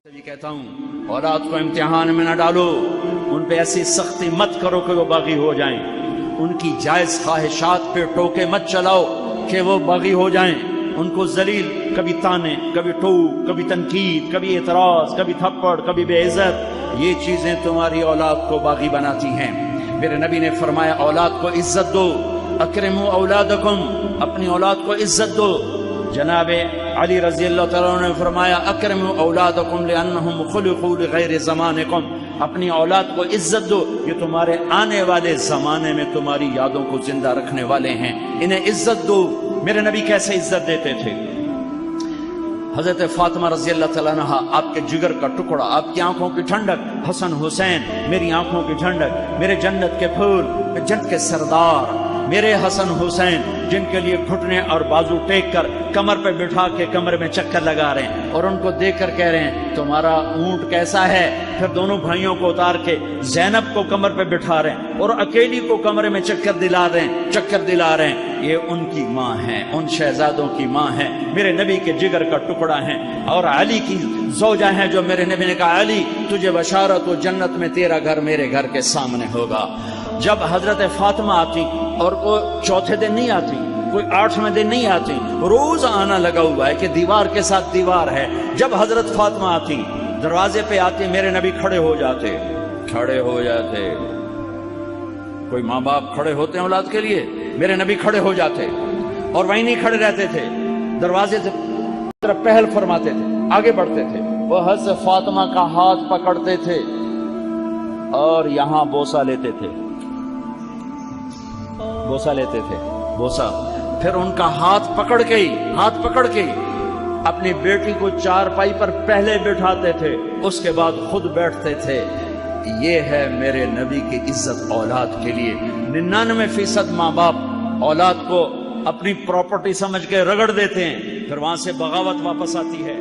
بھی کہتا ہوں اولاد کو امتحان میں نہ ڈالو، ان پہ ایسی سختی مت کرو کہ وہ باغی ہو جائیں، ان کی جائز خواہشات پہ ٹوکے مت چلاؤ کہ وہ باغی ہو جائیں، ان کو ذلیل، کبھی تانے، کبھی ٹوک، کبھی تنقید، کبھی اعتراض، کبھی تھپڑ، کبھی بے عزت، یہ چیزیں تمہاری اولاد کو باغی بناتی ہیں۔ میرے نبی نے فرمایا اولاد کو عزت دو، اکرموا اولادکم، اپنی اولاد کو عزت دو۔ جناب علی رضی اللہ تعالیٰ عنہ نے فرمایا اکرموا اولادکم لانہم خلقوا لغیر زمانکم، اپنی اولاد کو عزت دو، یہ تمہارے آنے والے زمانے میں تمہاری یادوں کو زندہ رکھنے والے ہیں، انہیں عزت دو۔ میرے نبی کیسے عزت دیتے تھے؟ حضرت فاطمہ رضی اللہ تعالیٰ عنہ آپ کے جگر کا ٹکڑا، آپ کی آنکھوں کی ٹھنڈک، حسن حسین میری آنکھوں کی ٹھنڈک، میرے جنت کے پھول، جنت کے سردار میرے حسن حسین، جن کے لیے گھٹنے اور بازو ٹیک کر کمر پہ بٹھا کے کمر میں چکر لگا رہے ہیں، اور ان کو دیکھ کر کہہ رہے ہیں تمہارا اونٹ کیسا ہے؟ پھر دونوں بھائیوں کو اتار کے زینب کو کمر پہ بٹھا رہے ہیں اور اکیلی کو کمرے میں چکر دلا رہے ہیں۔ یہ ان کی ماں ہے، ان شہزادوں کی ماں ہے، میرے نبی کے جگر کا ٹکڑا ہیں، اور علی کی زوجہ ہیں، جو میرے نبی نے کہا علی تجھے بشارت ہو، جنت میں تیرا گھر میرے گھر کے سامنے ہوگا۔ جب حضرت فاطمہ آتی، اور کوئی چوتھے دن نہیں آتی، کوئی 8ویں دن نہیں آتی، روز آنا لگا ہوا ہے کہ دیوار کے ساتھ دیوار ہے۔ جب حضرت فاطمہ آتی، دروازے پہ آتی، میرے نبی کھڑے ہو جاتے۔ کوئی ماں باپ کھڑے ہوتے ہیں اولاد کے لیے، میرے نبی کھڑے ہو جاتے، اور وہیں نہیں کھڑے رہتے تھے، دروازے سے طرف پہل فرماتے تھے، آگے بڑھتے تھے، وہ حضرت فاطمہ کا ہاتھ پکڑتے تھے اور یہاں بوسہ لیتے تھے، بوسہ، پھر ان کا ہاتھ پکڑ کے اپنی بیٹی کو چارپائی پر پہلے بٹھاتے تھے، اس کے بعد خود بیٹھتے تھے۔ یہ ہے میرے نبی کی عزت اولاد کے لیے۔ 99% ماں باپ اولاد کو اپنی پراپرٹی سمجھ کے رگڑ دیتے ہیں، پھر وہاں سے بغاوت واپس آتی ہے۔